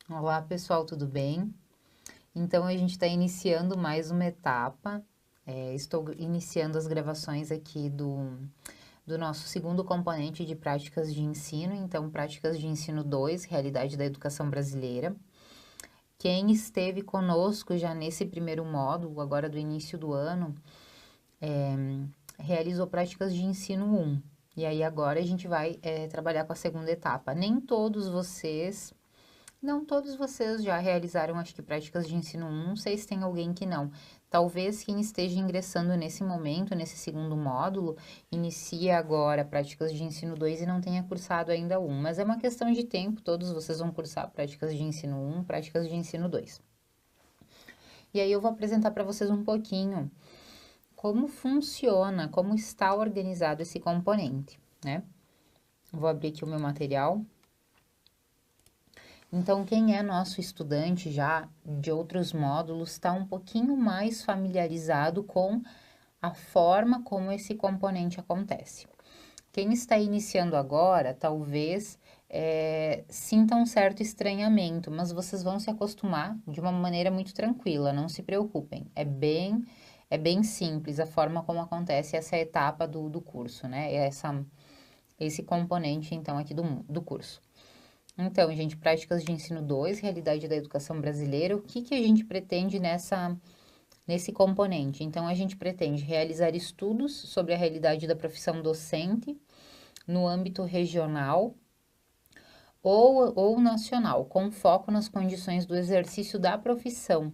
Olá, pessoal, tudo bem? Então, a gente está iniciando mais uma etapa. Estou iniciando as gravações aqui do nosso segundo componente de práticas de ensino. Então, práticas de ensino 2, realidade da educação brasileira. Quem esteve conosco já nesse primeiro módulo, agora do início do ano, realizou práticas de ensino 1. E aí, agora a gente vai trabalhar com a segunda etapa. Não todos vocês já realizaram, acho que, práticas de ensino 1, não sei se tem alguém que não. Talvez quem esteja ingressando nesse momento, nesse segundo módulo, inicie agora práticas de ensino 2 e não tenha cursado ainda um. Mas é uma questão de tempo, todos vocês vão cursar práticas de ensino 1, práticas de ensino 2. E aí eu vou apresentar para vocês um pouquinho como funciona, como está organizado esse componente, né? Vou abrir aqui o meu material. Então, quem é nosso estudante já de outros módulos está um pouquinho mais familiarizado com a forma como esse componente acontece. Quem está iniciando agora, talvez sinta um certo estranhamento, mas vocês vão se acostumar de uma maneira muito tranquila, não se preocupem. É bem simples a forma como acontece essa etapa do curso, né? Esse componente, então, aqui do curso. Então, gente, práticas de ensino 2, realidade da educação brasileira, o que a gente pretende nesse componente? Então, a gente pretende realizar estudos sobre a realidade da profissão docente no âmbito regional ou nacional, com foco nas condições do exercício da profissão,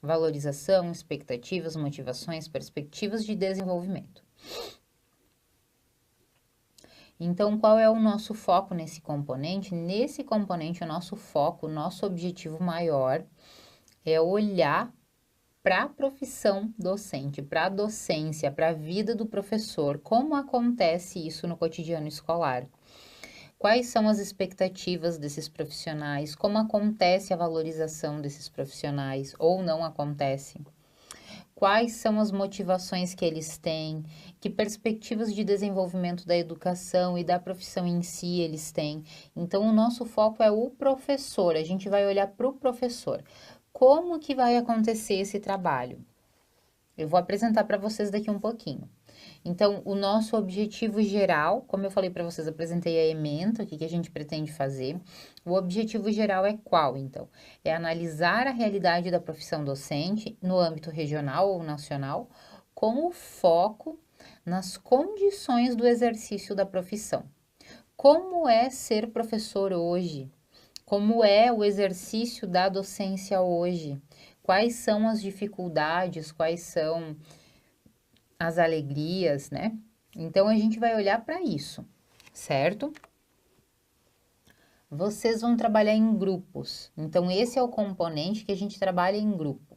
valorização, expectativas, motivações, perspectivas de desenvolvimento. Então, qual é o nosso foco nesse componente? Nesse componente, o nosso foco, o nosso objetivo maior é olhar para a profissão docente, para a docência, para a vida do professor, como acontece isso no cotidiano escolar. Quais são as expectativas desses profissionais? Como acontece a valorização desses profissionais ou não acontece? Quais são as motivações que eles têm? Que perspectivas de desenvolvimento da educação e da profissão em si eles têm? Então, o nosso foco é o professor, a gente vai olhar para o professor. Como que vai acontecer esse trabalho? Eu vou apresentar para vocês daqui um pouquinho. Então, o nosso objetivo geral, como eu falei para vocês, apresentei a ementa, o que a gente pretende fazer. O objetivo geral é qual, então? É analisar a realidade da profissão docente no âmbito regional ou nacional, com o foco nas condições do exercício da profissão. Como é ser professor hoje? Como é o exercício da docência hoje? Quais são as dificuldades, quais são as alegrias, né? Então, a gente vai olhar para isso, certo? Vocês vão trabalhar em grupos. Então, esse é o componente que a gente trabalha em grupo.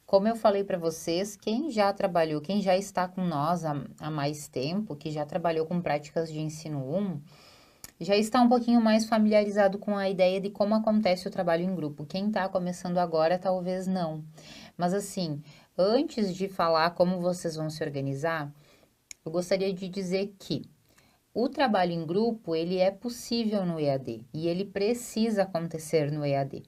Como eu falei para vocês, quem já trabalhou, quem já está com nós há mais tempo, que já trabalhou com práticas de ensino 1, já está um pouquinho mais familiarizado com a ideia de como acontece o trabalho em grupo. Quem está começando agora, talvez não. Mas assim, antes de falar como vocês vão se organizar, eu gostaria de dizer que o trabalho em grupo, ele é possível no EAD e ele precisa acontecer no EAD.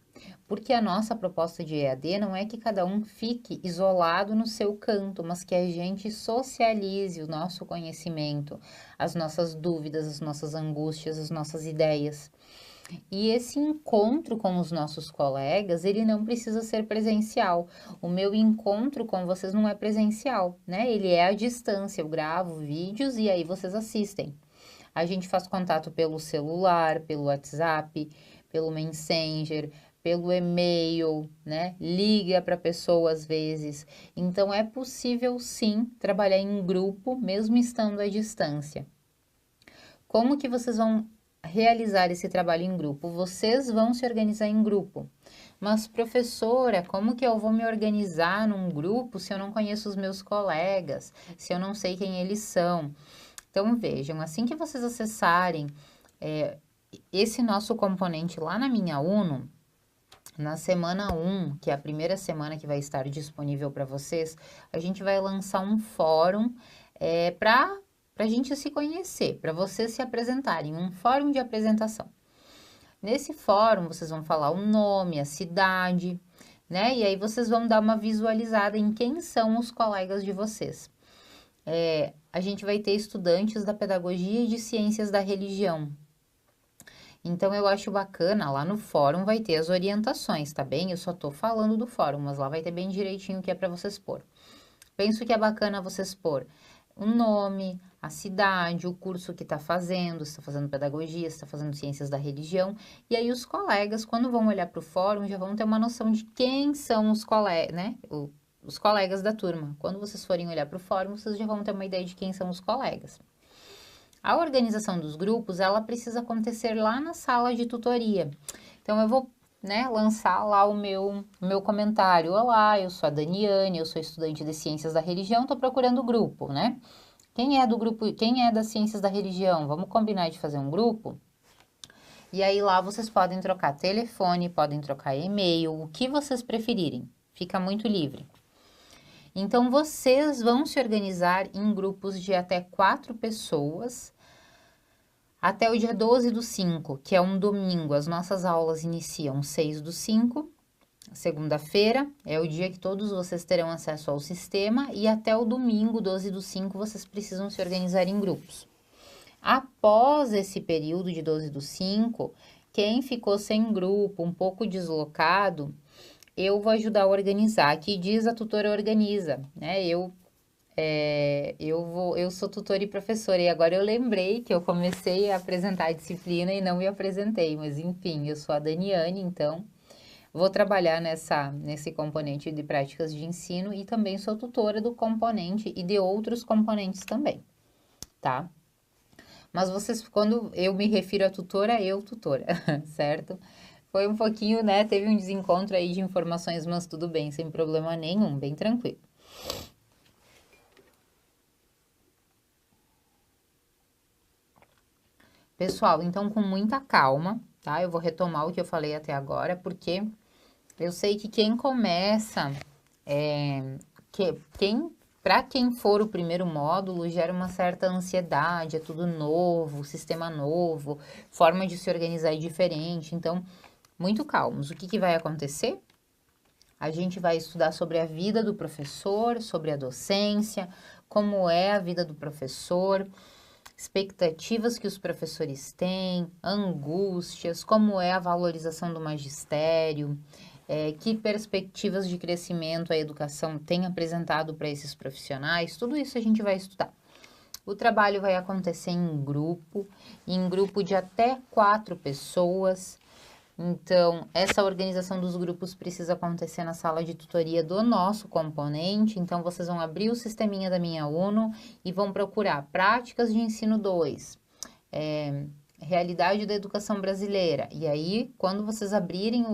Porque a nossa proposta de EAD não é que cada um fique isolado no seu canto, mas que a gente socialize o nosso conhecimento, as nossas dúvidas, as nossas angústias, as nossas ideias. E esse encontro com os nossos colegas, ele não precisa ser presencial. O meu encontro com vocês não é presencial, né? Ele é à distância. Eu gravo vídeos e aí vocês assistem. A gente faz contato pelo celular, pelo WhatsApp, pelo Messenger, pelo e-mail, né? Liga para a pessoa às vezes. Então é possível sim trabalhar em grupo, mesmo estando à distância. Como que vocês vão realizar esse trabalho em grupo? Vocês vão se organizar em grupo. Mas, professora, como que eu vou me organizar num grupo se eu não conheço os meus colegas, se eu não sei quem eles são? Então, vejam, assim que vocês acessarem esse nosso componente lá na Minha Uno, na semana 1, que é a primeira semana que vai estar disponível para vocês, a gente vai lançar um fórum para a gente se conhecer, para vocês se apresentarem, um fórum de apresentação. Nesse fórum, vocês vão falar o nome, a cidade, né? E aí vocês vão dar uma visualizada em quem são os colegas de vocês. A gente vai ter estudantes da pedagogia e de ciências da religião. Então, eu acho bacana, lá no fórum vai ter as orientações, tá bem? Eu só tô falando do fórum, mas lá vai ter bem direitinho o que é para vocês pôr. Penso que é bacana vocês pôr o nome, a cidade, o curso que está fazendo, se está fazendo pedagogia, se está fazendo ciências da religião. E aí os colegas, quando vão olhar para o fórum, já vão ter uma noção de quem são os colegas, né? Os colegas da turma. Quando vocês forem olhar para o fórum, vocês já vão ter uma ideia de quem são os colegas. A organização dos grupos, ela precisa acontecer lá na sala de tutoria. Então, eu vou, né, lançar lá o meu comentário. Olá, eu sou a Daniane, eu sou estudante de Ciências da Religião, estou procurando o grupo, né? Quem é do grupo, quem é das Ciências da Religião? Vamos combinar de fazer um grupo? E aí lá vocês podem trocar telefone, podem trocar e-mail, o que vocês preferirem. Fica muito livre. Então, vocês vão se organizar em grupos de até 4 pessoas até o dia 12/5, que é um domingo. As nossas aulas iniciam 6/5, segunda-feira, é o dia que todos vocês terão acesso ao sistema, e até o domingo, 12/5, vocês precisam se organizar em grupos. Após esse período de 12/5, quem ficou sem grupo, um pouco deslocado, eu vou ajudar a organizar. Aqui diz a tutora organiza, né? Eu sou tutora e professora, e agora eu lembrei que eu comecei a apresentar a disciplina e não me apresentei, mas enfim, eu sou a Daniane, então vou trabalhar nesse componente de práticas de ensino e também sou tutora do componente e de outros componentes também, tá? Mas vocês, quando eu me refiro a tutora, certo? Foi um pouquinho, né? Teve um desencontro aí de informações, mas tudo bem, sem problema nenhum, bem tranquilo. Pessoal, então com muita calma, tá? Eu vou retomar o que eu falei até agora, porque eu sei que quem começa, para quem for o primeiro módulo, gera uma certa ansiedade, é tudo novo, sistema novo, forma de se organizar é diferente, então, muito calmos. O que vai acontecer? A gente vai estudar sobre a vida do professor, sobre a docência, como é a vida do professor, expectativas que os professores têm, angústias, como é a valorização do magistério, que perspectivas de crescimento a educação tem apresentado para esses profissionais, tudo isso a gente vai estudar. O trabalho vai acontecer em grupo de até 4 pessoas. Então, essa organização dos grupos precisa acontecer na sala de tutoria do nosso componente. Então, vocês vão abrir o sisteminha da Minha Uno e vão procurar Práticas de Ensino 2, Realidade da Educação Brasileira. E aí, quando vocês abrirem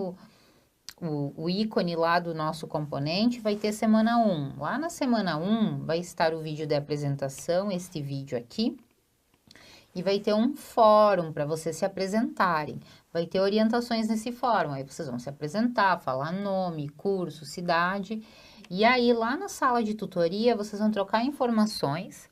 o ícone lá do nosso componente, vai ter semana 1. Lá na semana 1 vai estar o vídeo de apresentação, este vídeo aqui. E vai ter um fórum para vocês se apresentarem. Vai ter orientações nesse fórum. Aí vocês vão se apresentar, falar nome, curso, cidade. E aí, lá na sala de tutoria, vocês vão trocar informações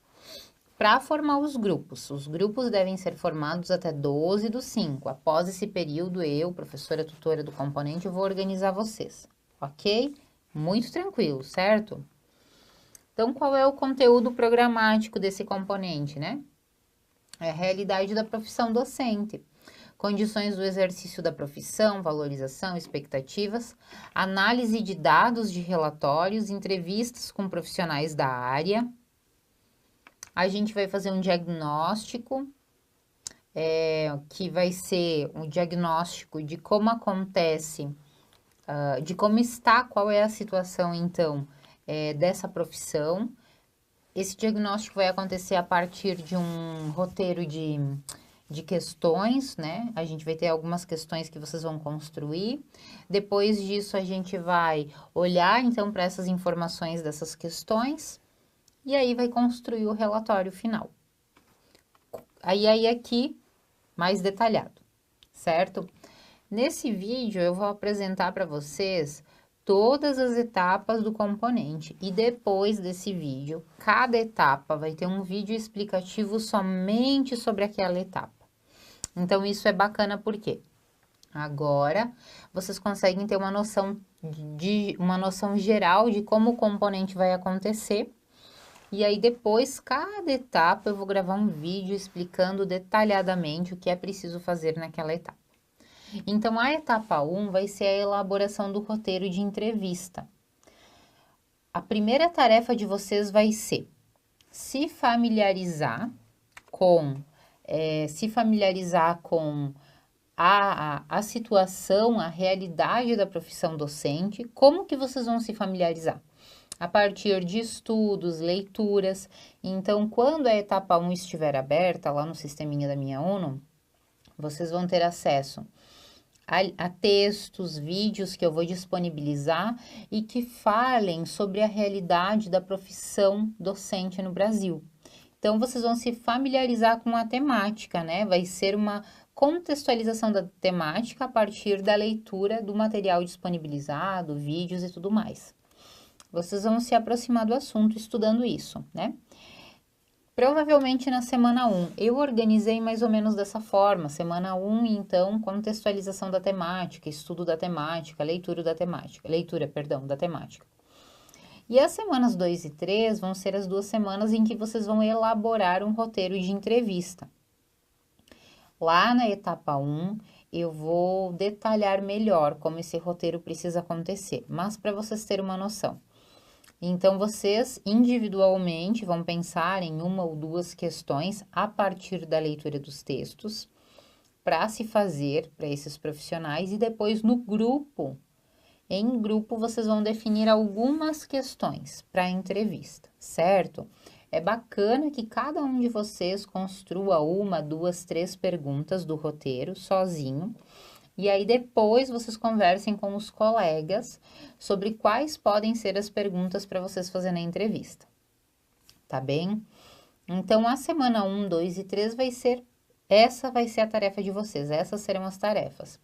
para formar os grupos. Os grupos devem ser formados até 12/5. Após esse período, eu, professora tutora do componente, eu vou organizar vocês, ok? Muito tranquilo, certo? Então, qual é o conteúdo programático desse componente, né? É a realidade da profissão docente, condições do exercício da profissão, valorização, expectativas, análise de dados de relatórios, entrevistas com profissionais da área. A gente vai fazer um diagnóstico, que vai ser um diagnóstico de como acontece, de como está, qual é a situação, então, dessa profissão. Esse diagnóstico vai acontecer a partir de um roteiro de questões, né? A gente vai ter algumas questões que vocês vão construir. Depois disso, a gente vai olhar, então, para essas informações dessas questões. E aí, vai construir o relatório final. Aí aqui, mais detalhado, certo? Nesse vídeo, eu vou apresentar para vocês todas as etapas do componente. E depois desse vídeo, cada etapa vai ter um vídeo explicativo somente sobre aquela etapa. Então, isso é bacana por quê? Agora, vocês conseguem ter uma noção uma noção geral de como o componente vai acontecer. E aí, depois, cada etapa, eu vou gravar um vídeo explicando detalhadamente o que é preciso fazer naquela etapa. Então, a etapa 1 vai ser a elaboração do roteiro de entrevista. A primeira tarefa de vocês vai ser se familiarizar com, a situação, a realidade da profissão docente. Como que vocês vão se familiarizar? A partir de estudos, leituras. Então, quando a etapa 1 estiver aberta, lá no sisteminha da Minha Uno, vocês vão ter acesso a textos, vídeos que eu vou disponibilizar e que falem sobre a realidade da profissão docente no Brasil. Então, vocês vão se familiarizar com a temática, né? Vai ser uma contextualização da temática a partir da leitura do material disponibilizado, vídeos e tudo mais. Vocês vão se aproximar do assunto estudando isso, né? Provavelmente na semana 1, eu organizei mais ou menos dessa forma. Semana 1, então, contextualização da temática, estudo da temática, leitura, perdão, da temática. E as semanas 2 e 3 vão ser as 2 semanas em que vocês vão elaborar um roteiro de entrevista. Lá na etapa 1, eu vou detalhar melhor como esse roteiro precisa acontecer, mas para vocês terem uma noção. Então, vocês individualmente vão pensar em uma ou duas questões a partir da leitura dos textos para se fazer para esses profissionais e depois no grupo, em grupo, vocês vão definir algumas questões para a entrevista, certo? É bacana que cada um de vocês construa uma, duas, três perguntas do roteiro sozinho. E aí depois vocês conversem com os colegas sobre quais podem ser as perguntas para vocês fazerem na entrevista. Tá bem? Então, a semana 1, 2 e 3 essa vai ser a tarefa de vocês, essas serão as tarefas.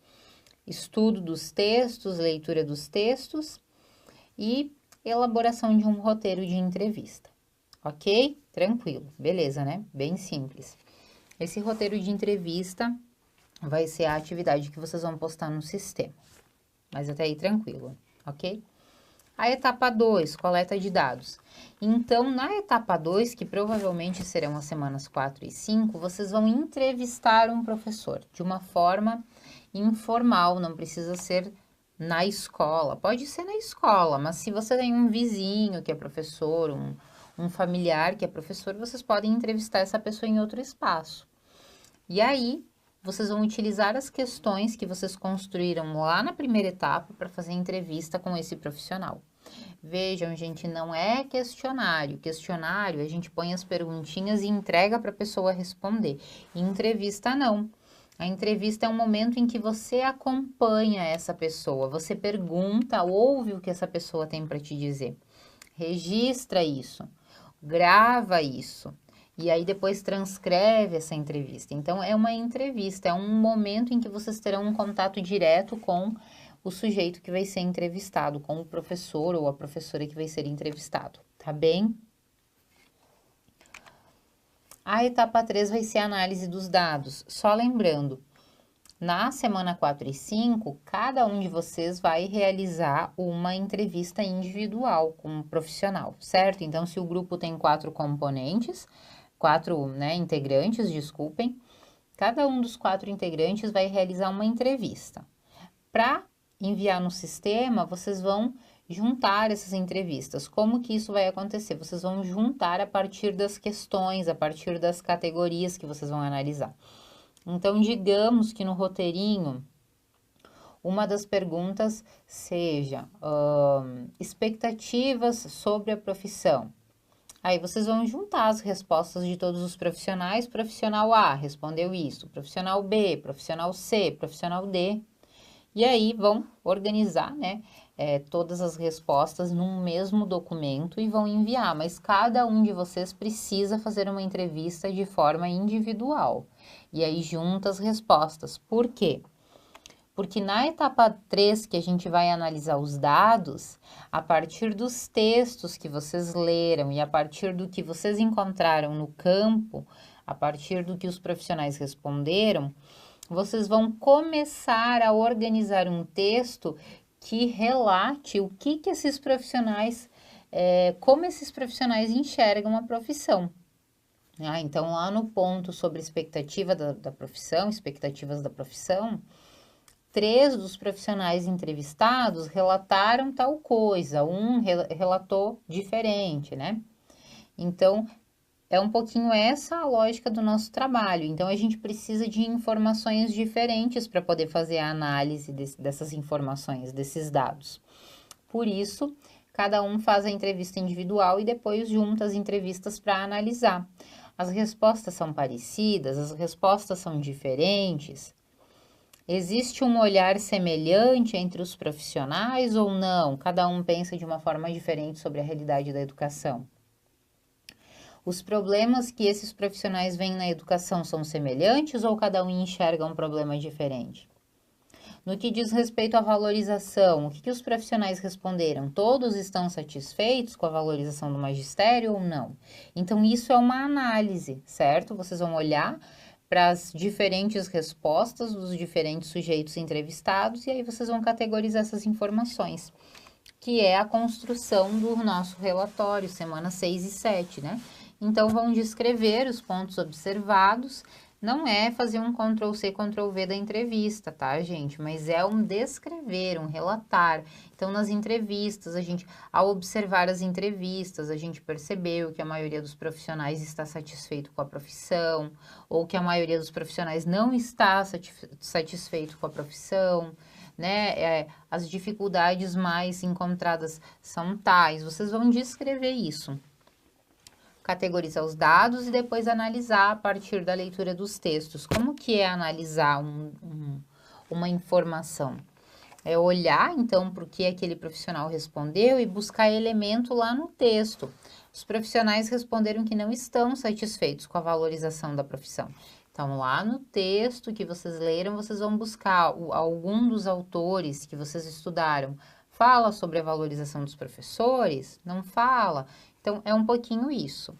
Estudo dos textos, leitura dos textos e elaboração de um roteiro de entrevista. Ok? Tranquilo, beleza, né? Bem simples. Esse roteiro de entrevista vai ser a atividade que vocês vão postar no sistema. Mas até aí tranquilo, ok? A etapa 2, coleta de dados. Então, na etapa 2, que provavelmente serão as semanas 4 e 5, vocês vão entrevistar um professor de uma forma informal, não precisa ser na escola. Pode ser na escola, mas se você tem um vizinho que é professor, um familiar que é professor, vocês podem entrevistar essa pessoa em outro espaço. E aí, vocês vão utilizar as questões que vocês construíram lá na primeira etapa para fazer entrevista com esse profissional. Vejam, gente, não é questionário. Questionário, a gente põe as perguntinhas e entrega para a pessoa responder. E entrevista, não. A entrevista é um momento em que você acompanha essa pessoa, você pergunta, ouve o que essa pessoa tem para te dizer. Registra isso, grava isso. E aí depois transcreve essa entrevista. Então, é uma entrevista, é um momento em que vocês terão um contato direto com o sujeito que vai ser entrevistado, com o professor ou a professora que vai ser entrevistado, tá bem? A etapa 3 vai ser a análise dos dados. Só lembrando, na semana 4 e 5, cada um de vocês vai realizar uma entrevista individual com um profissional, certo? Então, se o grupo tem 4 componentes, 4, né, integrantes, desculpem, cada um dos 4 integrantes vai realizar uma entrevista. Para enviar no sistema, vocês vão juntar essas entrevistas. Como que isso vai acontecer? Vocês vão juntar a partir das questões, a partir das categorias que vocês vão analisar. Então, digamos que no roteirinho, uma das perguntas seja expectativas sobre a profissão. Aí vocês vão juntar as respostas de todos os profissionais. Profissional A respondeu isso, profissional B, profissional C, profissional D. E aí vão organizar, né, todas as respostas num mesmo documento e vão enviar. Mas cada um de vocês precisa fazer uma entrevista de forma individual. E aí junta as respostas. Por quê? Porque na etapa 3, que a gente vai analisar os dados, a partir dos textos que vocês leram e a partir do que vocês encontraram no campo, a partir do que os profissionais responderam, vocês vão começar a organizar um texto que relate o que esses profissionais, como esses profissionais enxergam a profissão. Então, lá no ponto sobre expectativa da profissão, expectativas da profissão, 3 dos profissionais entrevistados relataram tal coisa, um relatou diferente, né? Então, é um pouquinho essa a lógica do nosso trabalho. Então, a gente precisa de informações diferentes para poder fazer a análise dessas informações, desses dados. Por isso, cada um faz a entrevista individual e depois junta as entrevistas para analisar. As respostas são parecidas, as respostas são diferentes. Existe um olhar semelhante entre os profissionais ou não? Cada um pensa de uma forma diferente sobre a realidade da educação. Os problemas que esses profissionais veem na educação são semelhantes ou cada um enxerga um problema diferente? No que diz respeito à valorização, o que os profissionais responderam? Todos estão satisfeitos com a valorização do magistério ou não? Então, isso é uma análise, certo? Vocês vão olhar para as diferentes respostas dos diferentes sujeitos entrevistados e aí vocês vão categorizar essas informações, que é a construção do nosso relatório, semana 6 e 7, né? Então, vão descrever os pontos observados. Não é fazer um Ctrl+C, Ctrl+V da entrevista, tá, gente? Mas é um descrever, um relatar. Então, nas entrevistas, ao observar as entrevistas, a gente percebeu que a maioria dos profissionais está satisfeito com a profissão, ou que a maioria dos profissionais não está satisfeito com a profissão, né? As dificuldades mais encontradas são tais. Vocês vão descrever isso. Categorizar os dados e depois analisar a partir da leitura dos textos. Como que é analisar uma informação? É olhar, então, para o que aquele profissional respondeu e buscar elemento lá no texto. Os profissionais responderam que não estão satisfeitos com a valorização da profissão. Então, lá no texto que vocês leram, vocês vão buscar algum dos autores que vocês estudaram. Fala sobre a valorização dos professores? Não fala? Então, é um pouquinho isso.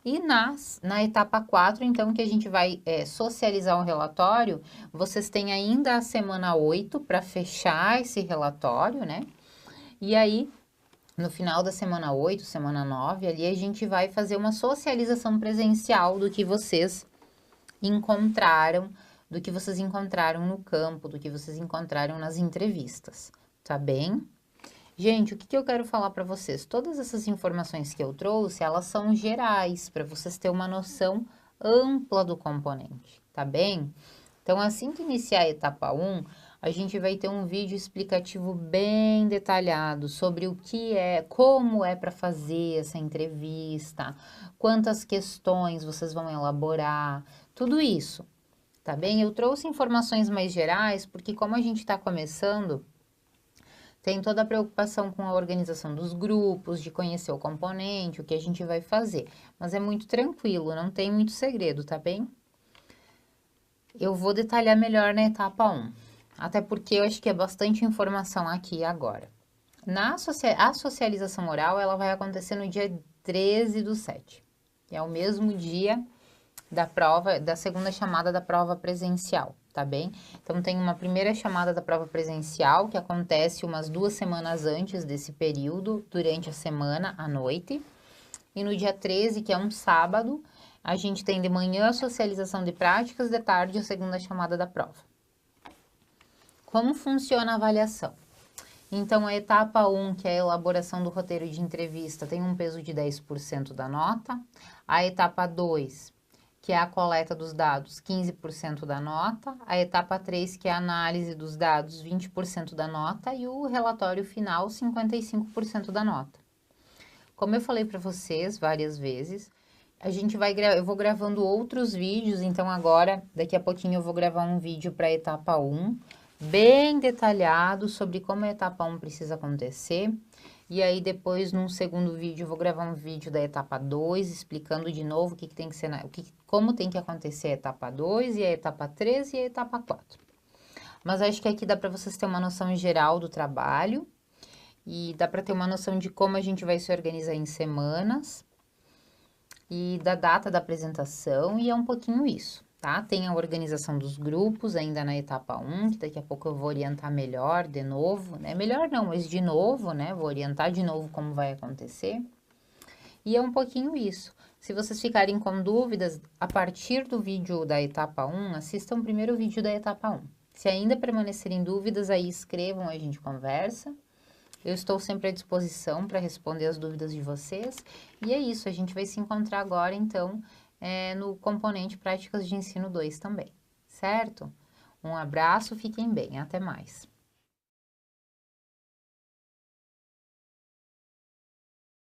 E na etapa 4, então, que a gente vai socializar um relatório, vocês têm ainda a semana 8 para fechar esse relatório, né? E aí, no final da semana 8, semana 9, ali a gente vai fazer uma socialização presencial do que vocês encontraram, no campo, do que vocês encontraram nas entrevistas, tá bem? Gente, o que eu quero falar para vocês? Todas essas informações que eu trouxe, elas são gerais, para vocês terem uma noção ampla do componente, tá bem? Então, assim que iniciar a etapa 1, a gente vai ter um vídeo explicativo bem detalhado sobre o que como é para fazer essa entrevista, quantas questões vocês vão elaborar, tudo isso, tá bem? Eu trouxe informações mais gerais, porque como a gente está começando, tem toda a preocupação com a organização dos grupos, de conhecer o componente, o que a gente vai fazer. Mas é muito tranquilo, não tem muito segredo, tá bem? Eu vou detalhar melhor na etapa 1. Até porque eu acho que é bastante informação aqui agora. A socialização oral, ela vai acontecer no dia 13/7. É o mesmo dia da prova, da segunda chamada da prova presencial, tá bem? Então, tem uma primeira chamada da prova presencial, que acontece umas 2 semanas antes desse período, durante a semana, à noite. E no dia 13, que é um sábado, a gente tem de manhã a socialização de práticas, de tarde a segunda chamada da prova. Como funciona a avaliação? Então, a etapa 1, que é a elaboração do roteiro de entrevista, tem um peso de 10% da nota. A etapa 2, que é a coleta dos dados, 15% da nota. A etapa 3, que é a análise dos dados, 20% da nota. E o relatório final, 55% da nota. Como eu falei para vocês várias vezes, eu vou gravando outros vídeos, então agora, daqui a pouquinho eu vou gravar um vídeo para a etapa 1, bem detalhado sobre como a etapa 1 precisa acontecer. E aí, depois, num segundo vídeo, eu vou gravar um vídeo da etapa 2, explicando de novo o que tem que ser, como tem que acontecer a etapa 2, e a etapa 3 e a etapa 4. Mas acho que aqui dá para vocês terem uma noção geral do trabalho, e dá para ter uma noção de como a gente vai se organizar em semanas, e da data da apresentação, e é um pouquinho isso, tá? Tem a organização dos grupos ainda na etapa 1, que daqui a pouco eu vou orientar melhor de novo, né? Melhor não, mas de novo, né? Vou orientar de novo como vai acontecer. E é um pouquinho isso. Se vocês ficarem com dúvidas, a partir do vídeo da etapa 1, assistam primeiro o vídeo da etapa 1. Se ainda permanecerem dúvidas, aí escrevam, a gente conversa. Eu estou sempre à disposição para responder as dúvidas de vocês. E é isso, a gente vai se encontrar agora, então, no componente Práticas de Ensino 2 também, certo? Um abraço, fiquem bem, até mais.